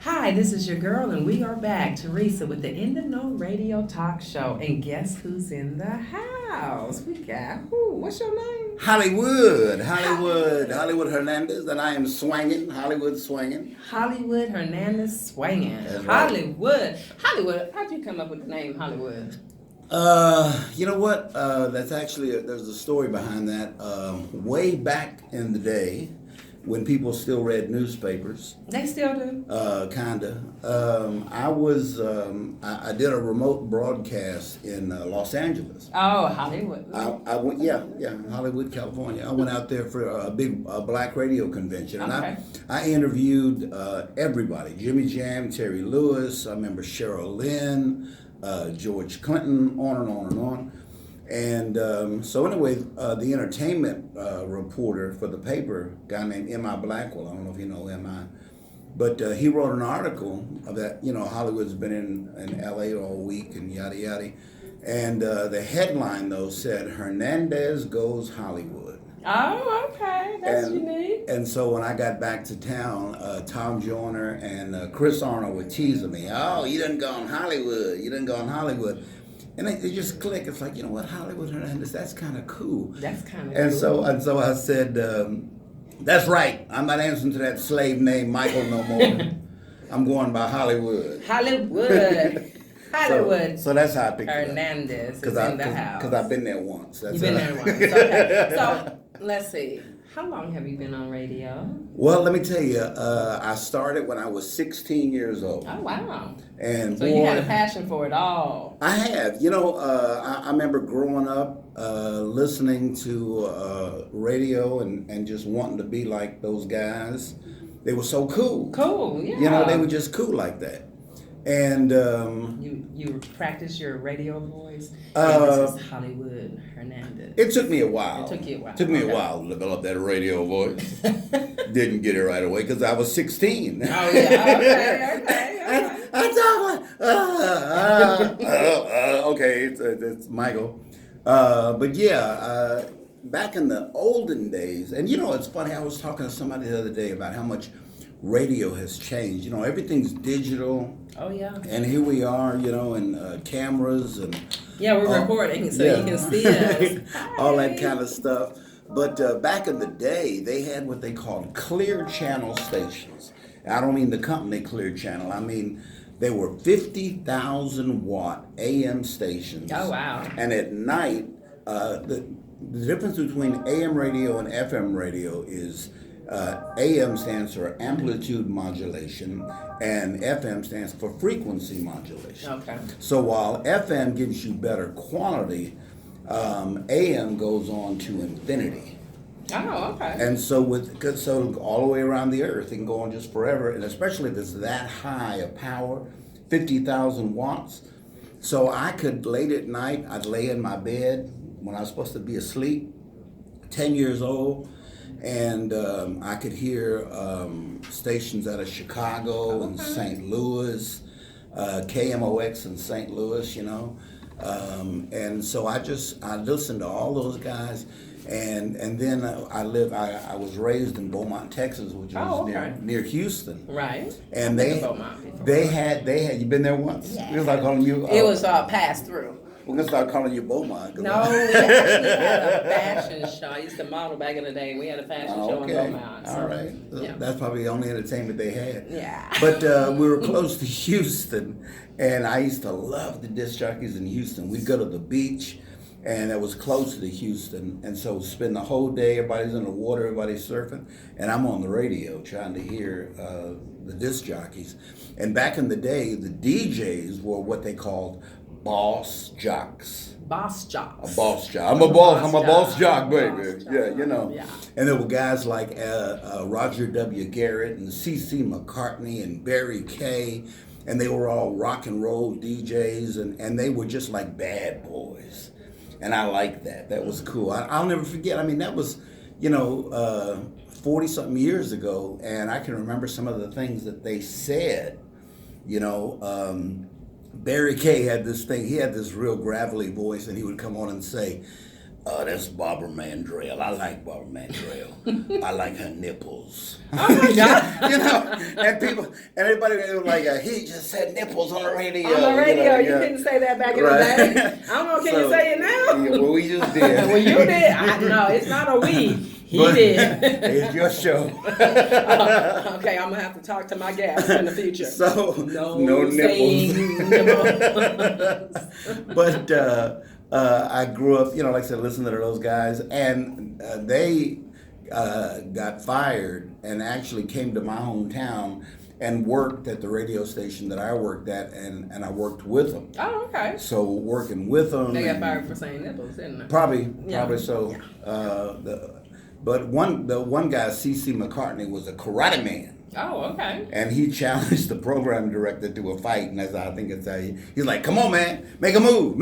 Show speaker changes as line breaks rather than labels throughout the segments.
Hi, this is your girl, and we are back, Teresa, with the Ntheknow Radio Talk Show. And guess who's in the house? We got who? What's your name?
Hollywood Hernandez, and I am swinging, Hollywood swinging.
Hollywood Hernandez swinging.
That's right.
Hollywood. How'd you come up with the name Hollywood?
You know what? That's actually there's a story behind that. Way back in the day, when people still read newspapers,
They still do.
kinda. I did a remote broadcast in Los Angeles.
Oh, Hollywood.
I went, yeah, Hollywood, California. I went out there for a big black radio convention, and
Okay.
I interviewed everybody: Jimmy Jam, Terry Lewis. I remember Cheryl Lynn, George Clinton, on and on and on. And so anyway, the entertainment reporter for the paper, a guy named M.I. Blackwell, I don't know if you know M.I., but he wrote an article that, Hollywood's been in L.A. all week and yada yada. And the headline, though, said, Hernandez goes Hollywood.
Oh, okay. That's unique.
And so when I got back to town, Tom Joyner and Chris Arnold were teasing me. Oh, you done gone Hollywood. You done gone Hollywood. And it just clicked. It's like, you know what, Hollywood Hernandez, that's kind of cool.
That's kind of
And
cool.
so I said, that's right. I'm not answering to that slave name Michael no more. I'm going by Hollywood.
Hollywood. Hollywood.
So that's how I picked it up.
Hernandez is in the house.
Because I've been there once. That's
You've been
how-
there once. Okay. So let's see. How long have you been on radio?
Well, let me tell you, I started when I was 16 years old.
Oh wow!
And
So you had a passion for it all.
I have. I remember growing up listening to radio and just wanting to be like those guys. They were so cool.
Cool, yeah.
They were just cool like that. And
You practice your radio voice.
Uh,
And this is Hollywood Hernandez.
it took me a while.
It took you a while.
Took me
Okay.
a while to develop that radio voice. Didn't get it right away because I was 16.
Oh yeah. Okay.
Okay, it's Michael. But yeah, back in the olden days, and it's funny, I was talking to somebody the other day about how much radio has changed. Everything's digital,
Oh yeah.
and here we are, and cameras and
Yeah, we're recording, so you can see us.
all that kind of stuff. But back in the day, they had what they called clear channel stations. I don't mean the company Clear Channel. I mean they were 50,000 watt AM stations.
Oh wow.
And at night, the difference between AM radio and FM radio is AM stands for amplitude modulation, and FM stands for frequency modulation.
Okay.
So while FM gives you better quality, AM goes on to infinity.
Oh, okay.
And so so all the way around the earth, it can go on just forever, and especially if it's that high of power, 50,000 watts. So I could, late at night, I'd lay in my bed when I was supposed to be asleep, 10 years old, and I could hear stations out of Chicago and St. Louis, KMOX in St. Louis, and so I listened to all those guys, and then I was raised in Beaumont, Texas, which was
okay.
near Houston.
Right.
And
I've been to Beaumont before.
they had you been there once?
Yeah.
We was like calling you.
It was pass through.
We're gonna start calling you Beaumont.
No, we actually had a fashion show. I used to model back in the day. We had a fashion show in
Okay.
Beaumont. So,
All right.
yeah.
That's probably the only entertainment they had.
Yeah.
But we were close to Houston, and I used to love the disc jockeys in Houston. We'd go to the beach, and it was close to Houston, and so spend the whole day, everybody's in the water, everybody's surfing, and I'm on the radio trying to hear the disc jockeys. And back in the day, the DJs were what they called boss jocks.
Boss jocks.
A boss jock. I'm a boss jock, baby.
Boss jock.
Yeah.
Yeah.
And there were guys like Roger W. Garrett and C.C. McCartney and Barry Kay, and they were all rock and roll DJs, and they were just like bad boys. And I liked that. That was cool. I'll never forget. I mean, that was, 40-something years ago, and I can remember some of the things that they said. Barry Kay had this thing. He had this real gravelly voice, and he would come on and say, That's Barbara Mandrell. I like Barbara Mandrell. I like her nipples.
Oh my God.
You know, and everybody was like, he just said nipples on the radio.
On the radio, you
yeah.
couldn't say that back in
Right.
the day. I don't know, can you say it now?
Yeah, well, we just did.
Well, you did. No, it's not a we. He
But
did.
It's your show.
Okay, I'm gonna have to talk to my guests in the future.
So
no
nipples.
nipples.
But I grew up, like I said, listening to those guys, and they got fired and actually came to my hometown and worked at the radio station that I worked at, and I worked with them.
Oh, okay.
So working with them,
They got fired for saying nipples, didn't they?
Probably so.
Yeah.
But the one guy, C.C. McCartney, was a karate man.
Oh, okay.
And he challenged the program director to a fight, and that's how I think it's how he's like, "Come on, man, make a move."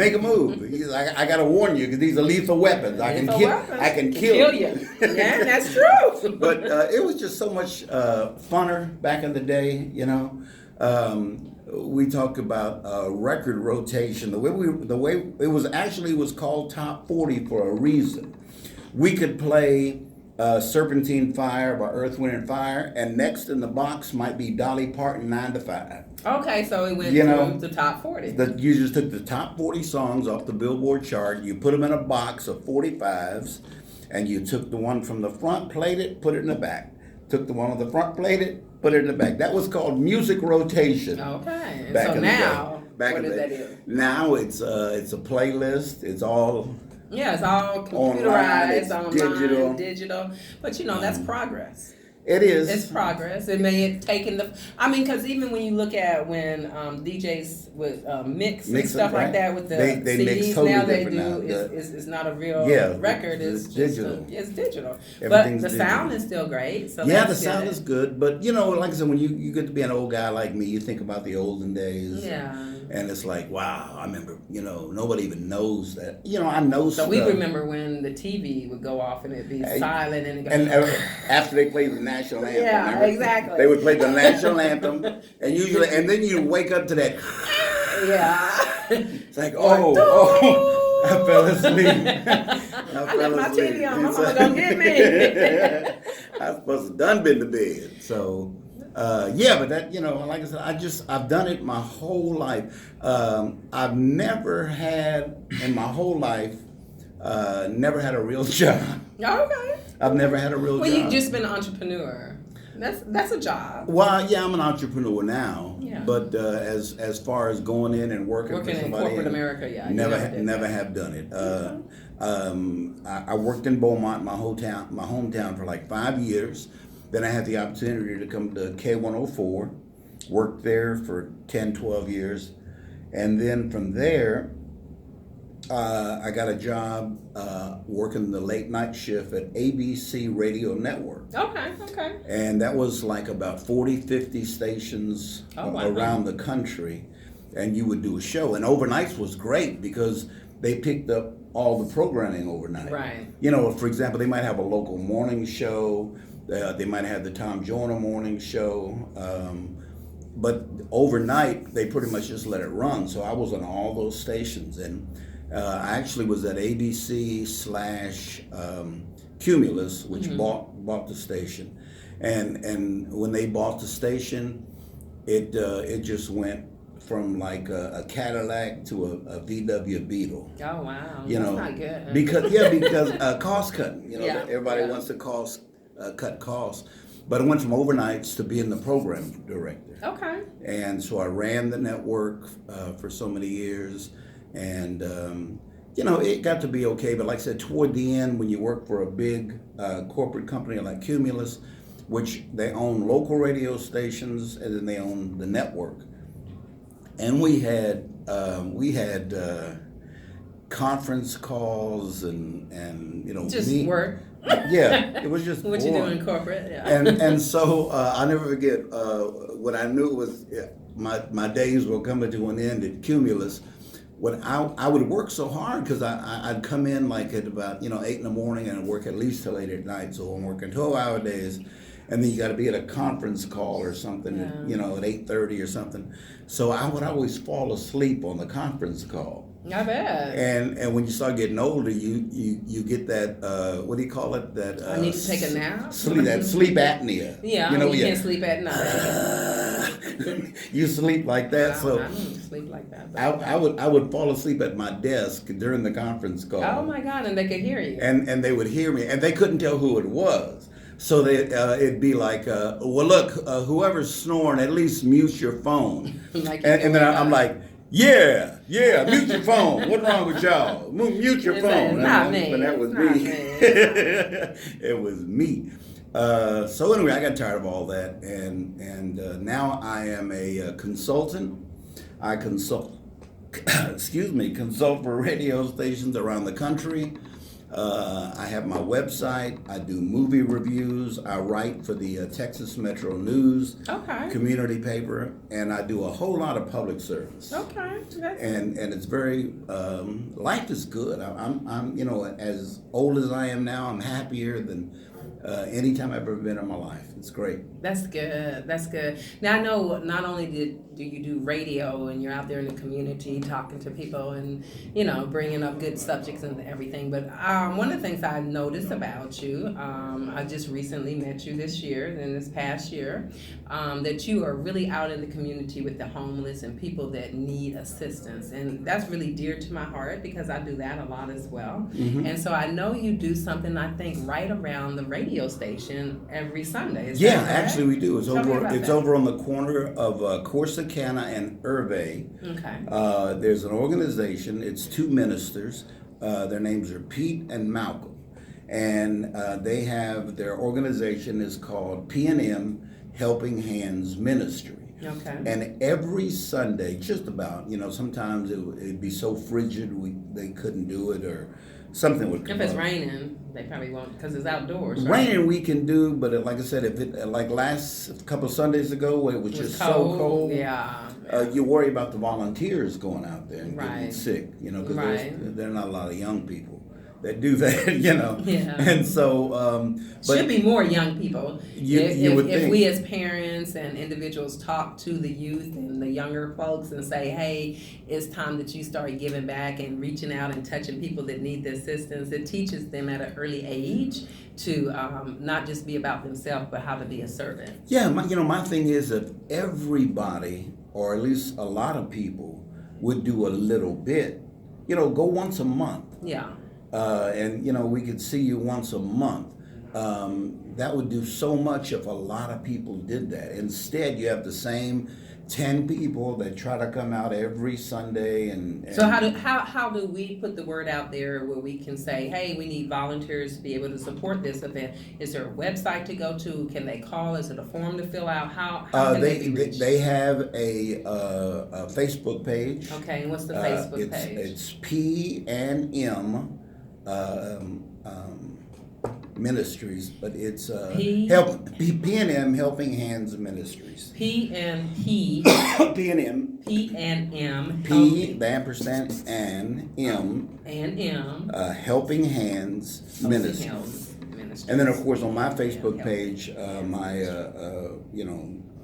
He's like, "I gotta warn you, because these are lethal weapons. I can kill you."
Yeah, that's true.
But it was just so much funner back in the day, We talk about record rotation. The way it was called Top 40 for a reason. We could play Serpentine Fire by Earth, Wind and Fire, and next in the box might be Dolly Parton 9 to 5.
Okay, so it went through the top 40.
You just took the top 40 songs off the Billboard chart, you put them in a box of 45s, and you took the one from the front, played it, put it in the back. Took the one on the front, played it, put it in the back. That was called music rotation.
Okay,
back
so
in
now,
the day.
what does that do?
Now it's a playlist. It's all...
Yeah, it's all computerized, online, digital. But that's progress.
It is.
It's progress. It may have taken because even when you look at when DJs would mix and stuff like that with the
they
CDs,
mix totally
now they
different
do,
now.
it's not a real record. It's
digital.
It's digital.
Everything's
but the
digital.
sound is still great. So
the sound is good. But, like I said, when you get to be an old guy like me, you think about the olden days.
Yeah.
And it's like, wow, I remember, nobody even knows that. I know
So
stuff.
we remember when the TV would go off and it'd be silent and it'd go...
And after they played the national anthem.
Yeah,
remember?
exactly.
They would play the national anthem, and then you wake up to that.
Yeah.
It's like, I fell asleep.
I left my TV on. My mama gonna get me.
I was supposed to done been to bed. So, but that, like I said, I've done it my whole life. I've never had, in my whole life, never had a real job.
Okay.
I've never had a real job.
Well, you've just been an entrepreneur. That's a job.
Well, yeah, I'm an entrepreneur now.
Yeah.
But as far as going in and working for somebody
in corporate America,
never have done it. I worked in Beaumont, my hometown, for like 5 years. Then I had the opportunity to come to K104, worked there for 10, 12 years. And then from there, I got a job working the late night shift at ABC Radio Network.
Okay.
And that was like about 40, 50 stations around the country. And you would do a show. And overnights was great because they picked up all the programming overnight.
Right.
For example, they might have a local morning show. They might have the Tom Joyner morning show. But overnight, they pretty much just let it run. So I was on all those stations. And I actually was at ABC / Cumulus, which bought the station. And when they bought the station, it just went from like a Cadillac to a VW Beetle.
Oh wow, that's not good.
Because cost cutting. Everybody wants to cut costs. But it went from overnights to being the program director.
Okay.
And so I ran the network for so many years, and it got to be okay. But like I said, toward the end, when you work for a big corporate company like Cumulus, which they own local radio stations and then they own the network, and we had conference calls and
just work.
Yeah, it was just
what
boring.
You do in corporate, yeah.
And so I'll never forget what I knew was my days were coming to an end at Cumulus. When I would work so hard because I'd come in like at about 8 in the morning and I'd work at least till 8 at night. So I'm working 12-hour days, and then you got to be at a conference call or something, at 8:30 or something. So I would always fall asleep on the conference call.
I bet.
And when you start getting older, you get that what do you call it? That
I need to take a nap.
Sleep apnea.
Yeah, you can't sleep at night.
You sleep like that, so
I don't sleep like that.
I would fall asleep at my desk during the conference call.
Oh my God! And they could hear you.
And they would hear me, and they couldn't tell who it was. So it'd be like, well, look, whoever's snoring, at least mute your phone. And then I'm like, yeah, mute your phone. What's wrong with y'all? Mute your phone.
Not me.
But that was me. It was me. So anyway, I got tired of all that, and now I am a consultant. I consult for radio stations around the country. I have my website. I do movie reviews. I write for the Texas Metro News community paper, and I do a whole lot of public service.
Okay.
And it's very life is good. I'm as old as I am now, I'm happier than any time I've ever been in my life. It's great.
That's good. That's good. Now, I know not only do you do radio and you're out there in the community talking to people and, bringing up good subjects and everything, but one of the things I noticed about you, I just recently met you this past year, that you are really out in the community with the homeless and people that need assistance. And that's really dear to my heart because I do that a lot as well. Mm-hmm. And so I know you do something, I think, right around the radio station every Sunday.
Yeah, actually we do. It's over on the corner of Corsicana and Hervey.
Okay.
There's an organization. It's two ministers. Their names are Pete and Malcolm, and they have their organization is called P&M Helping Hands Ministry.
Okay.
And every Sunday, just about, sometimes it'd be so frigid they couldn't do it or something would come up.
If it's raining, they probably won't because it's outdoors. Right?
Raining we can do, but like I said, if it like last couple of Sundays ago, it was just so cold.
Yeah.
You worry about the volunteers going out there and getting sick, because there are not a lot of young people that do that,
Yeah.
And so, but
should be more young people.
You would think.
If we as parents and individuals talk to the youth and the younger folks and say, hey, it's time that you start giving back and reaching out and touching people that need the assistance, it teaches them at an early age to not just be about themselves, but how to be a servant.
Yeah, my thing is that everybody, or at least a lot of people, would do a little bit. Go once a month.
Yeah.
And we could see you once a month. That would do so much if a lot of people did that. Instead, you have the same 10 people that try to come out every Sunday. And
so how do we put the word out there where we can say, hey, we need volunteers to be able to support this event? Is there a website to go to? Can they call? Is it a form to fill out? How can they be reached?
They have a Facebook page.
Okay, and what's the Facebook page?
It's P&M Ministries, but it's P&M Helping Hands Ministries.
P&M.
P&M.
P&M.
P, the ampersand, and M. Helping Hands Ministries. And then, of course, on my Facebook page, my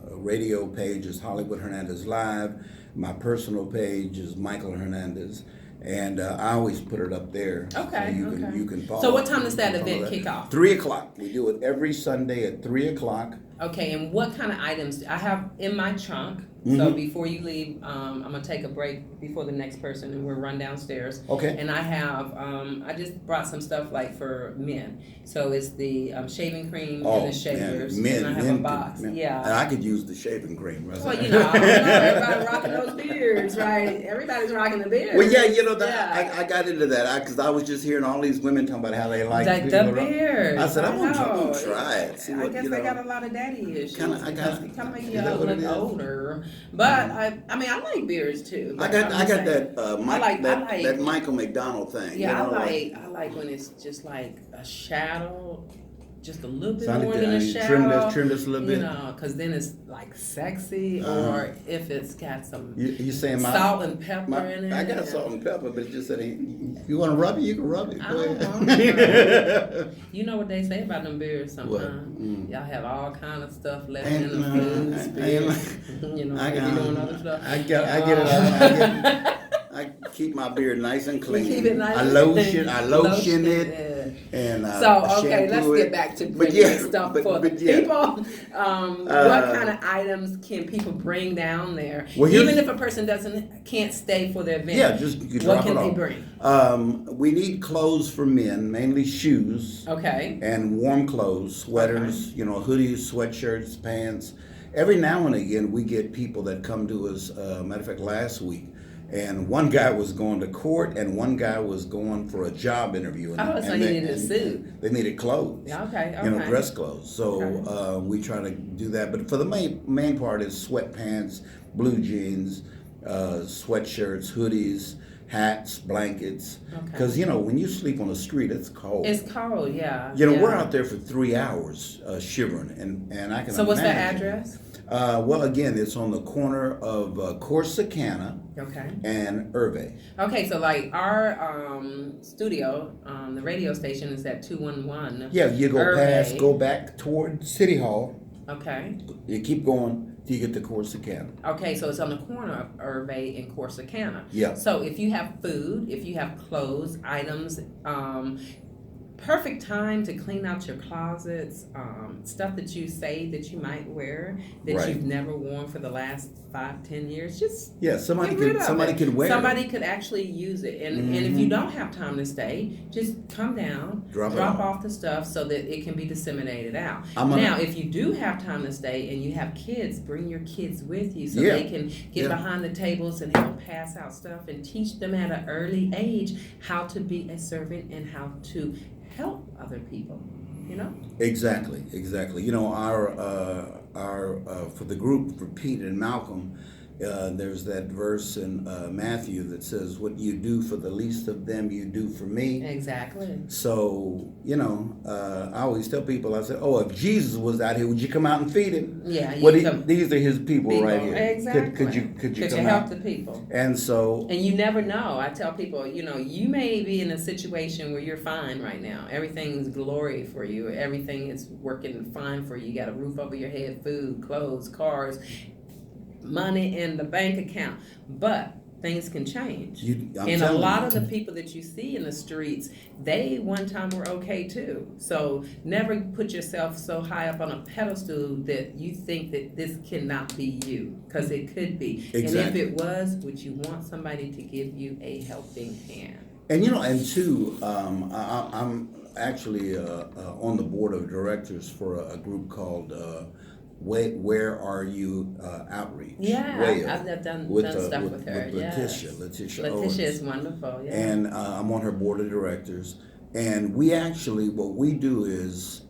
radio page is Hollywood Hernandez Live. My personal page is Michael Hernandez. And I always put it up there.
Okay.
So you can follow.
So what time does that event kick off?
3:00. We do it every Sunday at 3:00.
Okay, and what kind of items I have in my trunk?
Mm-hmm.
So before you leave, I'm gonna take a break before the next person, and we'll run downstairs.
Okay.
And I have, I just brought some stuff like for men. So it's the shaving cream and the shavers.
Men,
and I have a box. Yeah.
And I could use the shaving cream. Right?
Well, everybody rocking those beards, right? Everybody's rocking the beards.
Well, I got into that because I was just hearing all these women talking about how they like
the beards.
I said, I'm gonna try it.
I guess they got a lot of daddy issues. Kind of make you look older. But I like beards too.
I got that Michael McDonald thing.
Yeah, I like when it's just like a shadow, just a little bit more than a shadow.
Trim this a little bit.
Because then it's like sexy, or if it's got some
you saying
salt and pepper in it.
I got salt and pepper, but it's just that you want to rub it, you can rub it.
I don't know. You know what they say about them beards sometimes. Y'all have all kind of stuff left in the foods.
I
doing other stuff.
I get it. I keep my beard nice and clean.
keep it nice
I
and
lotion it.
yeah.
And
So, okay, let's
shampoo
get
it.
back to
But
bringing
yeah,
stuff
but-
for the
but yeah.
people. What kind of items can people bring down there?
Well, here's-
Even if a person can't stay for the event.
Yeah, just you can
what
drop
can
it
they
off.
bring?
We need clothes for men, mainly shoes.
Okay.
And warm clothes, sweaters, hoodies, sweatshirts, pants. Every now and again, we get people that come to us. Matter of fact, last week, and one guy was going to court, and one guy was going for a job interview. And,
So he needed a suit.
They needed clothes.
Yeah, okay.
Dress clothes. So
Okay.
we try to do that. But for the main part is sweatpants, blue jeans, sweatshirts, hoodies, hats, blankets. Because when you sleep on the street, it's cold.
It's cold, yeah.
We're out there for 3 hours shivering, and I can.
So what's the
imagine.
address?
Well, again, it's on the corner of Corsicana
Okay.
and Hervey.
Okay, so like our studio, the radio station is at 211.
Yeah, you go
Hervey.
go back toward City Hall.
Okay.
You keep going till you get to Corsicana.
Okay, so it's on the corner of Hervey and Corsicana.
Yeah.
So if you have food, if you have clothes, items, perfect time to clean out your closets, stuff that you say that you might wear that
Right.
you've never worn for the last 5-10 years. Just
Somebody
get rid
could
of
somebody
it.
could wear
Somebody
it.
could actually use it, and if you don't have time to stay, just come down,
Drop it
drop
off.
off the stuff so that it can be disseminated out.
I'm gonna-
Now, if you do have time to stay and you have kids, bring your kids with you so
Yeah.
they can get
Yeah.
behind the tables and help pass out stuff and teach them at an early age how to be a servant and how to help other people.
Exactly. Our for the group, for Pete and Malcolm, there's that verse in Matthew that says, "What you do for the least of them, you do for me."
Exactly.
So I always tell people, I said, "Oh, if Jesus was out here, would you come out and feed him?"
Yeah.
These are his people right here.
Exactly.
Could you come
help
out?
the people?
And so,
And you never know. I tell people, you may be in a situation where you're fine right now. Everything's glory for you. Everything is working fine for you. You got a roof over your head, food, clothes, cars, money in the bank account. But things can change. And a lot of the people that you see in the streets, they one time were okay too. So never put yourself so high up on a pedestal that you think that this cannot be you, because it could be.
Exactly.
And if it was, would you want somebody to give you a helping hand?
And and two, I'm actually on the board of directors for a group called Where Are You Outreach?
Yeah,
WAYO,
I've done stuff with her.
With
Yes.
Letitia
Letitia
Owens.
is wonderful. Yeah.
And I'm on her board of directors. And we actually, what we do is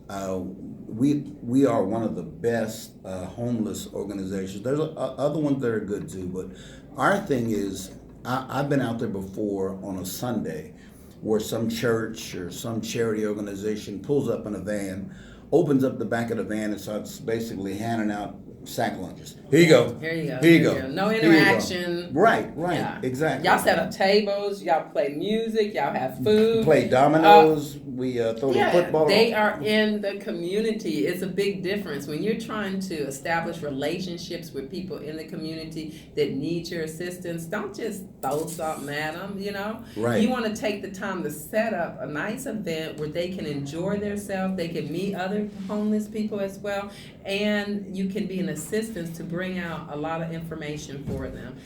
we are one of the best homeless organizations. There's other ones that are good too, but our thing is, I've been out there before on a Sunday where some church or some charity organization pulls up in a van, opens up the back of the van and starts basically handing out sack lunches. Here you go.
Here you go.
Here you go.
No
Here you go.
interaction.
Right,
Yeah.
exactly.
Y'all set up tables. Y'all play music. Y'all have food.
Play dominoes. We throw the football.
They are in the community. It's a big difference when you're trying to establish relationships with people in the community that need your assistance. Don't just throw something at them.
Right.
You want to take the time to set up a nice event where they can enjoy themselves. They can meet other homeless people as well, and you can be an assistance to bring out a lot of information for them.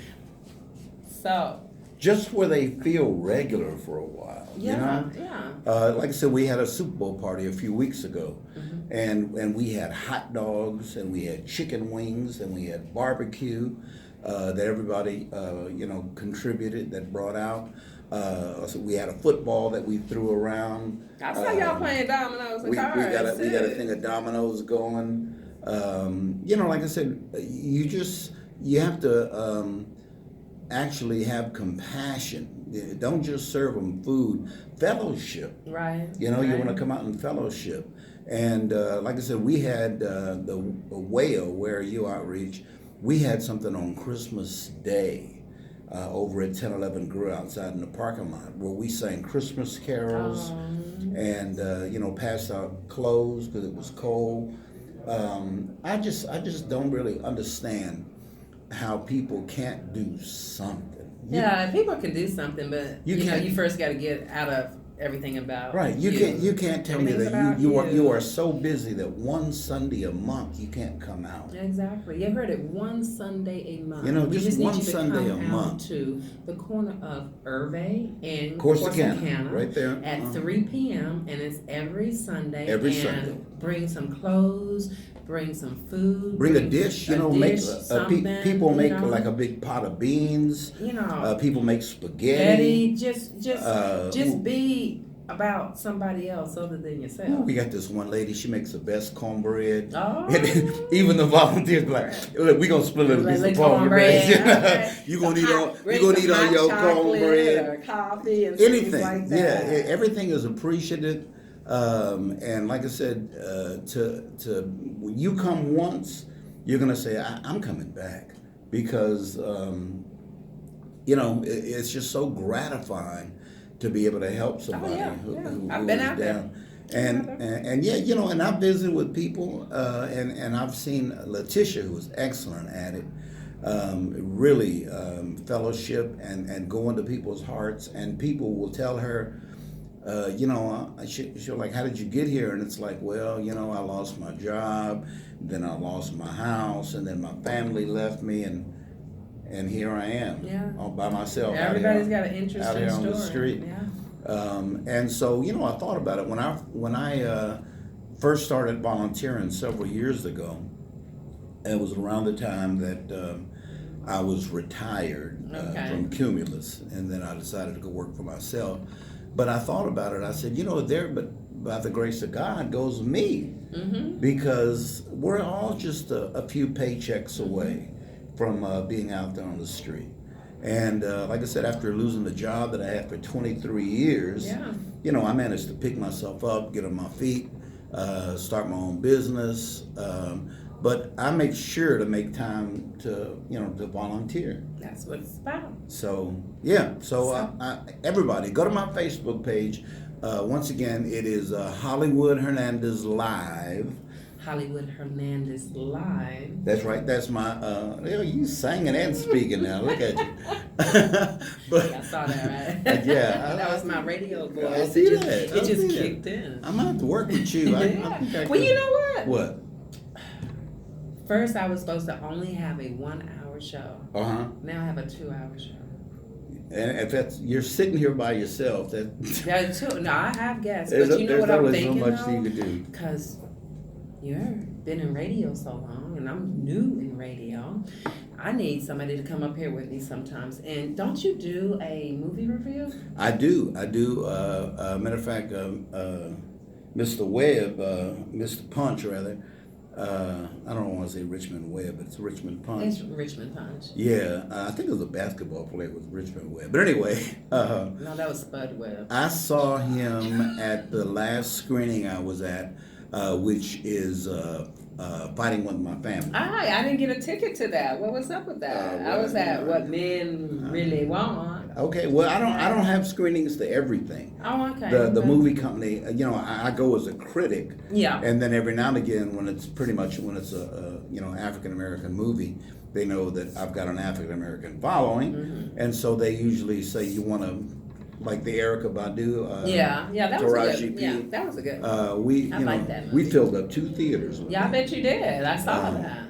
So.
Just where they feel regular for a while.
Yeah.
Like I said, we had a Super Bowl party a few weeks ago,
Mm-hmm.
and we had hot dogs, and we had chicken wings, and we had barbecue that everybody contributed, that brought out. So we had a football that we threw around.
I saw y'all playing dominoes and
We
cards.
got a thing of dominoes going. Like I said, you have to actually have compassion. Don't just serve them food. Fellowship.
Right.
You want to come out and fellowship. And like I said, we had the WAYO, Where You Outreach. We had something on Christmas Day over at 1011 Grill outside in the parking lot where we sang Christmas carols and passed out clothes because it was cold. I just don't really understand how people can't do something.
Yeah, people can do something, but
You
you know,
can't-
you first got to get out of everything about
Right. You can't tell me
Everything's
that
about
you are so busy that one Sunday a month you can't come out.
Exactly. You heard it. One Sunday a month.
You know,
We
just
need
one
you to
Sunday
come
a
out
month.
to the corner of Irvay and
Corsicana, right there.
at 3 p.m. and it's every Sunday.
Every
and
Sunday.
Bring some clothes. Bring some food.
Bring a dish, you know, make
something,
people
you
make
know.
like a big pot of beans.
You know,
People make spaghetti.
Just be about somebody else other than yourself.
Ooh, we got this one lady. She makes the best cornbread.
Oh.
And even the volunteers be like, "Look, we gonna split a piece of cornbread.
Okay.
You gonna eat on
Hot
your
chocolate
cornbread,
or coffee and things
anything.
like
Yeah,
that.
everything is appreciated. And like I said, when you come once, you're gonna say, I'm coming back because you know it's just so gratifying to be able to help somebody who
I've been
is
out there.
down. And yeah, you know, and I've visited with people, and I've seen Letitia, who was excellent at it, really fellowship and go into people's hearts, and people will tell her, you know, she'll like, how did you get here? And it's like, well, you know, I lost my job, then I lost my house, and then my family left me, and here I am, all by myself.
Everybody's got an interesting
out here
story.
on the street.
Yeah.
And so, you know, I thought about it when I first started volunteering several years ago. It was around the time that I was retired from Cumulus, and then I decided to go work for myself. But I thought about it. I said, you know, but by the grace of God goes me, because we're all just a few paychecks away from being out there on the street. And like I said, after losing the job that I had for 23 years, you know, I managed to pick myself up, get on my feet, start my own business. But I make sure to make time to, you know, to volunteer.
That's what it's about.
So, yeah. So everybody, go to my Facebook page. Once again, it is Hollywood Hernandez Live.
Hollywood Hernandez Live.
That's right. That's my. You singing and speaking now. Look at you.
But I saw that, right?
Yeah,
that was my radio voice.
I see that.
It just kicked in.
I'm gonna have to work with you. I think
well, you know what?
What?
First, I was supposed to only have a 1 hour show. Now I have a 2 hour show.
And if that's you're sitting here by yourself,
That's two. No, I have guests, but you know what I'm thinking?
There's so much you could do.
Because you've been in radio so long, and I'm new in radio. I need somebody to come up here with me sometimes. And don't you do a movie review?
I do. Matter of fact, Mr. Webb, Mr. Punch rather. I don't want to say Richmond Webb, but it's Richmond Punch.
It's Richmond Punch.
Yeah, I think it was a basketball player with Richmond Webb. But anyway.
No, that was Spud Webb.
I saw him at the last screening I was at, which is Fighting With My Family.
I didn't get a ticket to that. What was up with that? I was at What Men Really Want.
Okay, well, I don't have screenings to everything.
Oh, okay.
The movie company, you know, I go as a critic.
Yeah.
And then every now and again, when it's a you know, African American movie, they know that I've got an African American following, and so they usually say, you want to, like the Erykah Badu.
That was a good. Yeah, that was a good.
I
like that movie.
We filled up 2 theaters.
Yeah, I bet you did. I saw that.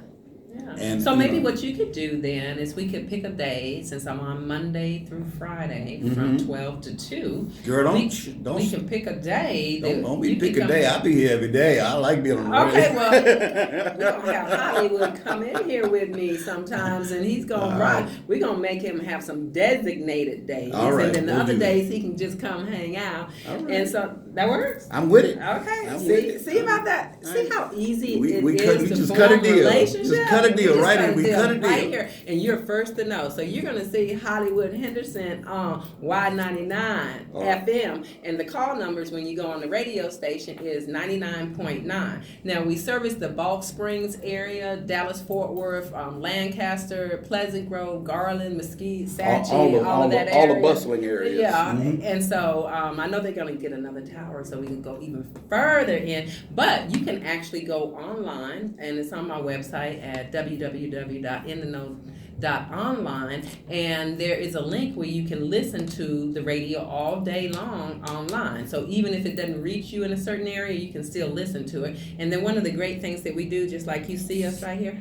Yeah.
And,
so maybe what you could do then is we could pick a day, since I'm on Monday through Friday from 12 to 2.
Girl,
we can pick a day.
Don't be pick a day. I'll be here every day. I like being on the radio.
Okay, well, we're going to have Hollywood come in here with me sometimes, and he's going to rock. We're going to make him have some designated days.
All right,
and then the
we'll
other
do
days he can just come hang out.
All right.
And so that works?
I'm with it.
Okay. See about that? See how easy it is to
just
form
cut a deal.
relationships?
Just cut a deal, right? We cut a deal.
Right here, and you're first to know. So you're going to see Hollywood Henderson on Y99FM, and the call numbers when you go on the radio station is 99.9. Now we service the Balk Springs area, Dallas, Fort Worth, Lancaster, Pleasant Grove, Garland, Mesquite, Sachi, all of that area.
All the bustling areas.
Yeah, and so I know they're going to get another tower, so we can go even further in. But you can actually go online, and it's on my website at www.ntheknow.com. .online, and there is a link where you can listen to the radio all day long online. So even if it doesn't reach you in a certain area, you can still listen to it. And then one of the great things that we do, just like you see us right here,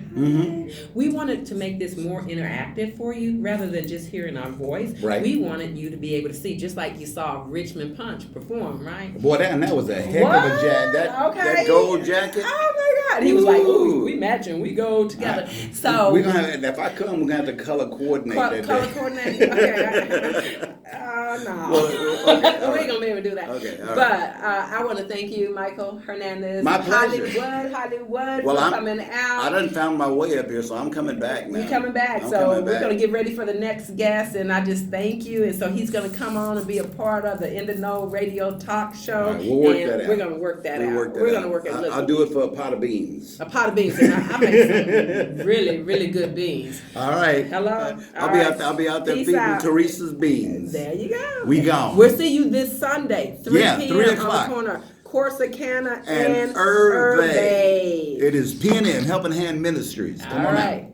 we wanted to make this more interactive for you rather than just hearing our voice.
Right.
We wanted you to be able to see, just like you saw Richmond Punch perform, right?
Boy, that was a heck of a jacket. That gold jacket.
Oh my God! He was like, "Ooh, we matching. We go together." So
we're gonna have, if I come, we're gonna have to color coordinate that
color
day.
coordinate. Okay. No,
Well,
we ain't gonna be able to do that.
Okay, all right.
But I want to thank you, Michael Hernandez.
My pleasure.
Hollywood,
Well,
for
I'm
coming out.
I done found my way up here, so I'm coming back now.
You're coming back,
I'm
so
coming
we're
back.
going to get ready for the next guest, and I just thank you. And so he's going to come on and be a part of the Ntheknow radio talk show.
All right, we'll work
and
that out.
We're going to work that out.
We're
going to work it.
I'll do it for a pot of beans.
A pot of beans, and I make some really, really good beans.
All right.
Hello.
I'll be out there
Peace
feeding
out.
Teresa's beans.
There you go.
We gone.
We'll see you this Sunday, 3
Yeah,
p.m.
3
on
o'clock.
the corner, Corsicana
And
and
Irvay.
Irvay.
It is PNM Helping Hand Ministries. Come
All
on
right.
out.